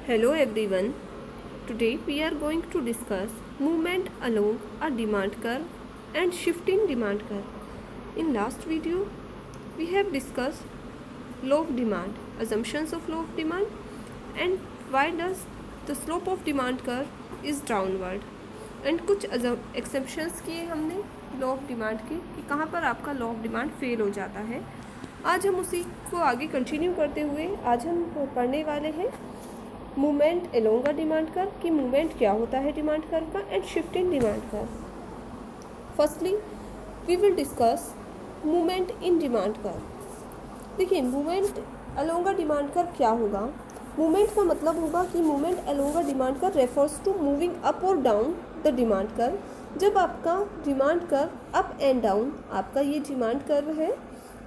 Hello everyone. Today we are going to discuss movement along a demand curve and shifting demand curve. In last video we have discussed law of demand, assumptions of law of demand, and why does the slope of demand curve is downward, and कुछ exceptions किए हमने law of demand के कि कहाँ पर आपका law of demand fail हो जाता है। आज हम उसी को आगे कंटिन्यू करते हुए आज हम पढ़ने वाले हैं movement along a demand curve कि मूवमेंट क्या होता है डिमांड कर्व का and shift in demand curve. Firstly we will discuss movement in demand curve. देखिए movement along a demand curve क्या होगा। मूवमेंट का मतलब होगा कि movement along a demand curve refers to moving up और डाउन द डिमांड कर्व। जब आपका demand curve up and down, आपका ये डिमांड कर्व है,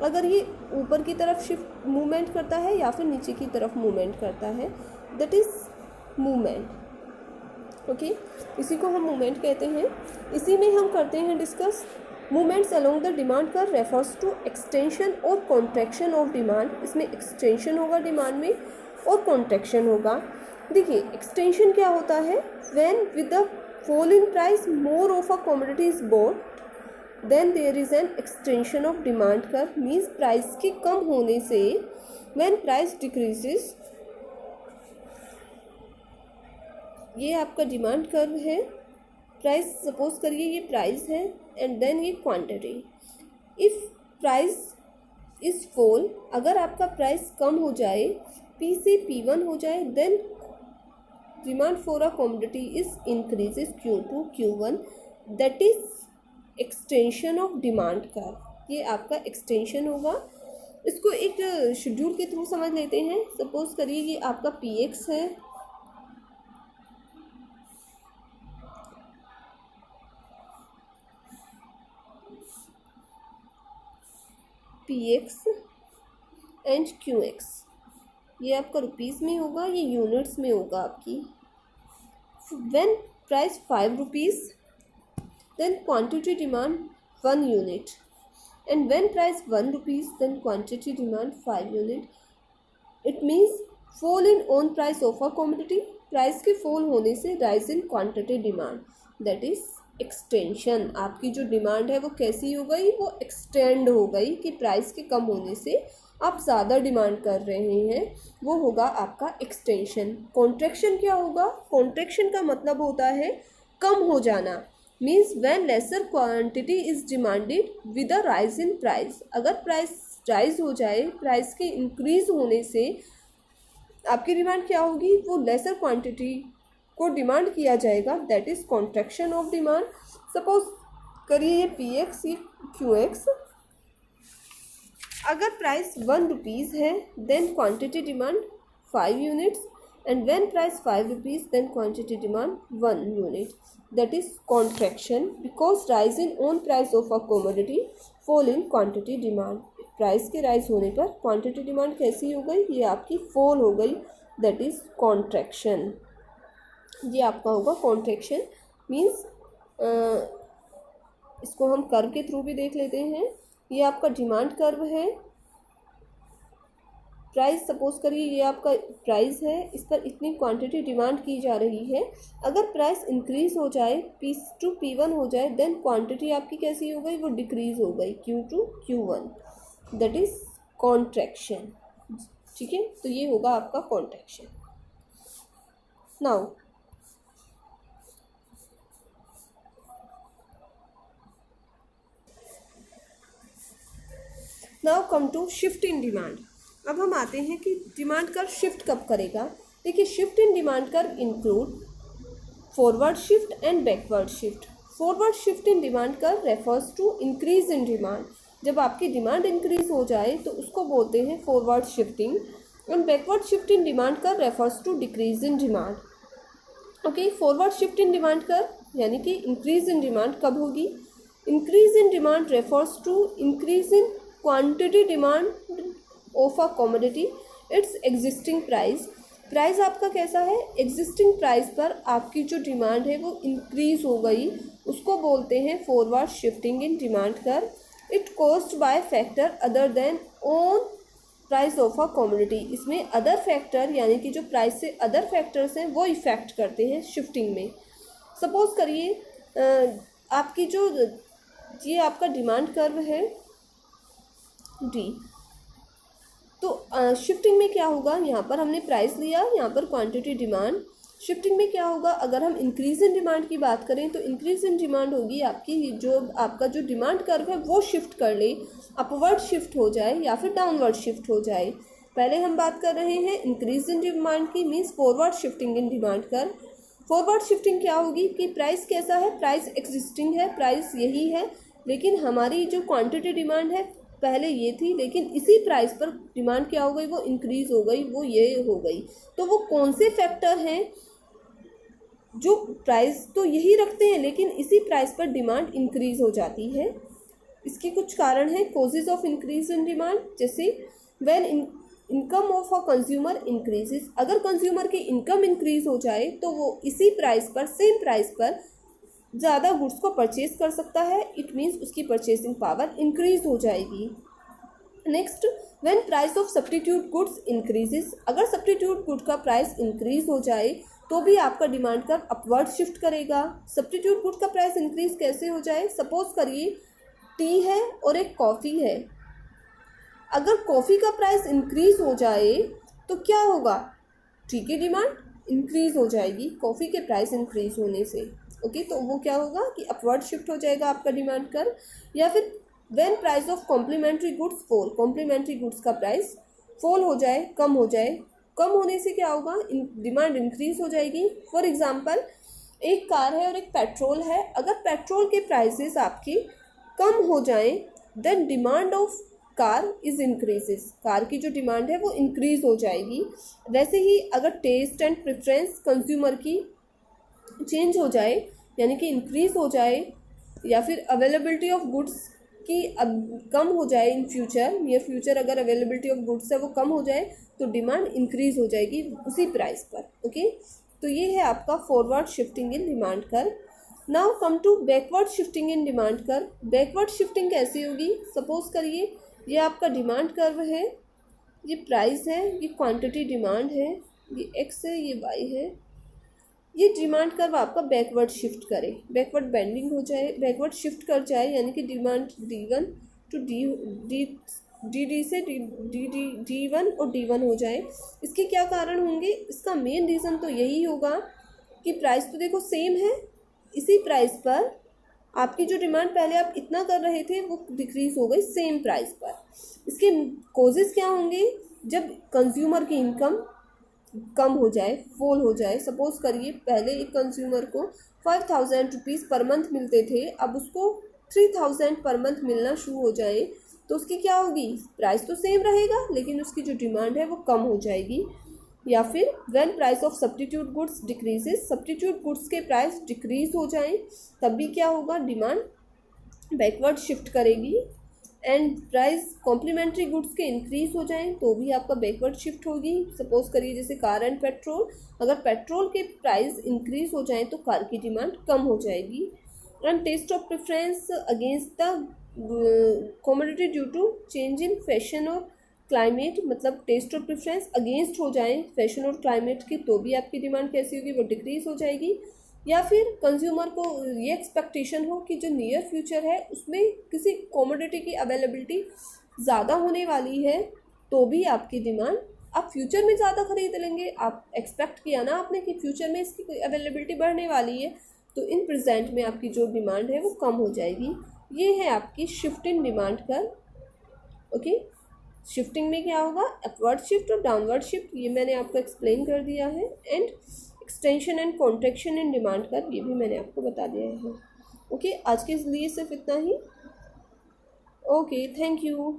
अगर ये ऊपर की तरफ शिफ्ट मूवमेंट करता है या फिर नीचे की तरफ मूवमेंट करता है, दैट इज मूवमेंट। ओके, इसी को हम मूवमेंट कहते हैं। इसी में हम करते हैं discuss movements along the demand curve refers to extension और कॉन्ट्रैक्शन ऑफ डिमांड। इसमें एक्सटेंशन होगा डिमांड में और कॉन्ट्रैक्शन होगा। देखिए एक्सटेंशन क्या होता है, when with the fall in price more of a commodity is bought then there is an extension of demand curve. Means price के कम होने से व्हेन प्राइस डिक्रीजेस, ये आपका डिमांड कर्व है। प्राइस सपोज करिए ये प्राइस है एंड देन ये quantity. If price is fall, अगर आपका प्राइस कम हो जाए, पी से P1 हो जाए, then demand for a commodity is increases Q2 Q1, that is extension of demand curve. ये आपका एक्सटेंशन होगा। इसको एक शेड्यूल के थ्रू समझ लेते हैं। सपोज करिए ये आपका PX है, PX एंड QX। ये आपका रुपीज़ में होगा, ये यूनिट्स में होगा आपकी। When price 5 rupees then quantity demand 1 unit, and when price 1 rupees then quantity demand 5 unit. It means fall in on price of a commodity, price के फॉल होने से rise in quantity demand, that is extension. आपकी जो demand है वो कैसी हो गई, वो एक्सटेंड हो गई कि प्राइस के कम होने से आप ज़्यादा डिमांड कर रहे हैं, वो होगा आपका एक्सटेंशन। कॉन्ट्रैक्शन क्या होगा, कॉन्ट्रैक्शन का मतलब होता है कम हो जाना। Means when lesser quantity is demanded with a rise in price. अगर प्राइस राइज हो जाए, प्राइस के इंक्रीज होने से आपकी डिमांड क्या होगी, वो लेसर क्वांटिटी को डिमांड किया जाएगा, that is contraction of demand. Suppose करिए ये PX ये QX, अगर प्राइस 1 रुपीज़ है then quantity demand 5 units, and when price 5 rupees then quantity demand 1 unit, that is contraction because rise in on price of a commodity fall in quantity demand. Price के rise होने पर quantity demand कैसी हो गई, ये आपकी fall हो गई, दैट इज कॉन्ट्रैक्शन। ये आपका होगा कॉन्ट्रैक्शन। मीन्स इसको हम कर्व के थ्रू भी देख लेते हैं। ये आपका डिमांड कर्व है। प्राइस सपोज करिए ये आपका प्राइस है, इस पर इतनी क्वांटिटी डिमांड की जा रही है। अगर प्राइस इंक्रीज हो जाए, P2 P1 हो जाए, देन क्वांटिटी आपकी कैसी हो गई, वो डिक्रीज हो गई Q2 Q1, that is contraction. ठीक है, तो ये होगा आपका contraction. Now come to shift in demand. अब हम आते हैं कि डिमांड कर्व शिफ्ट कब करेगा। देखिए shift in demand curve include forward shift and backward shift. Forward shift in demand curve refers to increase in demand. जब आपकी डिमांड इंक्रीज हो जाए तो उसको बोलते हैं forward shifting, and backward shift in demand curve refers to decrease in demand. Okay, forward shift in demand curve यानी कि इंक्रीज इन डिमांड कब होगी। Increase in demand refers to increase in quantity demand of a commodity its existing price. Price आपका कैसा है, existing price पर आपकी जो डिमांड है वो इंक्रीज हो गई, उसको बोलते हैं forward shifting in demand curve. It caused by factor other than on price of a commodity. इसमें अदर फैक्टर यानी कि जो प्राइस से अदर फैक्टर्स हैं वो इफ़ेक्ट करते हैं शिफ्टिंग में। सपोज करिए आपकी जो ये आपका डिमांड कर्व है डी, तो शिफ्टिंग में क्या होगा, यहाँ पर हमने प्राइस लिया, यहाँ पर क्वांटिटी डिमांड। शिफ्टिंग में क्या होगा, अगर हम इंक्रीज इन डिमांड की बात करें तो इंक्रीज इन डिमांड होगी आपकी जो आपका जो डिमांड कर्व है वो शिफ्ट कर ले, अपवर्ड शिफ्ट हो जाए या फिर डाउनवर्ड शिफ्ट हो जाए। पहले हम बात कर रहे हैं इंक्रीज इन डिमांड की, means forward shifting in demand curve. Forward shifting क्या होगी कि प्राइस कैसा है, प्राइस एग्जिस्टिंग है, प्राइस यही है, लेकिन हमारी जो क्वांटिटी डिमांड है पहले ये थी, लेकिन इसी प्राइस पर डिमांड क्या हो गई, वो इंक्रीज हो गई, वो ये हो गई। तो वो कौन से फैक्टर हैं जो प्राइस तो यही रखते हैं लेकिन इसी प्राइस पर डिमांड इंक्रीज हो जाती है। इसके कुछ कारण हैं, causes of increase in demand, जैसे when income of a consumer increases, अगर कंज्यूमर की इनकम इंक्रीज हो जाए तो वो इसी प्राइस पर, सेम प्राइस पर ज़्यादा गुड्स को परचेज कर सकता है, इट मीन्स उसकी परचेसिंग पावर इंक्रीज हो जाएगी। Next, when price of substitute goods increases, अगर सब्स्टिट्यूट गुड का प्राइस इंक्रीज हो जाए तो भी आपका डिमांड कर्व अपवर्ड शिफ्ट करेगा। सब्स्टिट्यूट गुड का प्राइस इंक्रीज कैसे हो जाए, सपोज करिए टी है और एक कॉफ़ी है, अगर कॉफ़ी का प्राइस इंक्रीज हो जाए तो क्या होगा, टी की डिमांड इंक्रीज हो जाएगी कॉफ़ी के प्राइस इंक्रीज होने से। ओके, तो वो क्या होगा कि अपवर्ड शिफ्ट हो जाएगा आपका डिमांड कर्व। या फिर when price of complementary goods fall, complementary goods का प्राइस फॉल हो जाए, कम हो जाए, कम होने से क्या होगा, डिमांड इंक्रीज हो जाएगी। फॉर एग्जांपल एक कार है और एक पेट्रोल है, अगर पेट्रोल के प्राइसेस आपकी कम हो जाएं then demand of car is increases, car की जो डिमांड है वो इंक्रीज हो जाएगी। वैसे ही अगर टेस्ट एंड प्रेफरेंस कंज्यूमर की चेंज हो जाए यानी कि इंक्रीज हो जाए, या फिर अवेलेबिलिटी ऑफ गुड्स की अब कम हो जाए इन फ्यूचर, नियर फ्यूचर अगर अवेलेबिलिटी ऑफ गुड्स है वो कम हो जाए तो डिमांड इंक्रीज हो जाएगी उसी प्राइस पर। ओके, तो ये है आपका forward shifting in demand curve. Now come to backward shifting in demand curve. Backward shifting कैसी होगी, सपोज करिए ये आपका डिमांड कर्व है, ये प्राइस है, ये क्वांटिटी डिमांड है, ये एक्स है, ये वाई है, ये डिमांड कर्व आपका बैकवर्ड शिफ्ट करे, बैकवर्ड बेंडिंग हो जाए, बैकवर्ड शिफ्ट कर जाए, यानी कि डिमांड D1 टू डी से D1 और D1 हो जाए। इसके क्या कारण होंगे, इसका मेन रीज़न तो यही होगा कि प्राइस तो देखो सेम है, इसी प्राइस पर आपकी जो डिमांड पहले आप इतना कर रहे थे वो डिक्रीज हो गई सेम प्राइस पर। इसके कॉजेज़ क्या होंगे, जब कंज्यूमर की इनकम कम हो जाए, फॉल हो जाए। सपोज करिए पहले एक कंज्यूमर को 5000 रुपीज़ पर मंथ मिलते थे, अब उसको 3000 पर मंथ मिलना शुरू हो जाए तो उसकी क्या होगी, प्राइस तो सेम रहेगा लेकिन उसकी जो डिमांड है वो कम हो जाएगी। या फिर when price of substitute goods decreases, substitute goods के प्राइस डिक्रीज हो जाएं तब भी क्या होगा, डिमांड बैकवर्ड शिफ्ट करेगी। एंड प्राइस कॉम्प्लीमेंट्री गुड्स के इंक्रीज हो जाएं तो भी आपका बैकवर्ड शिफ्ट होगी। सपोज करिए जैसे कार एंड पेट्रोल, अगर पेट्रोल के प्राइस इंक्रीज हो जाएं तो कार की डिमांड कम हो जाएगी। And taste of preference against the commodity due to change in fashion और क्लाइमेट, मतलब टेस्ट और प्रेफरेंस अगेंस्ट हो जाएं फैशन और क्लाइमेट की तो भी आपकी डिमांड कैसी होगी, वो डिक्रीज हो जाएगी। या फिर कंज्यूमर को ये एक्सपेक्टेशन हो कि जो नियर फ्यूचर है उसमें किसी कमोडिटी की अवेलेबिलिटी ज़्यादा होने वाली है तो भी आपकी डिमांड, आप फ्यूचर में ज़्यादा खरीद लेंगे, आप एक्सपेक्ट किया ना आपने कि फ्यूचर में इसकी अवेलेबिलिटी बढ़ने वाली है, तो इन प्रेजेंट में आपकी जो डिमांड है वो कम हो जाएगी। ये है आपकी shift in demand curve. Okay, shifting में क्या होगा, अपवर्ड शिफ्ट और डाउनवर्ड शिफ्ट, ये मैंने आपको एक्सप्लेन कर दिया है। And extension and contraction in demand curve, ये भी मैंने आपको बता दिया है। ओके, आज के लिए सिर्फ इतना ही। Okay, thank you.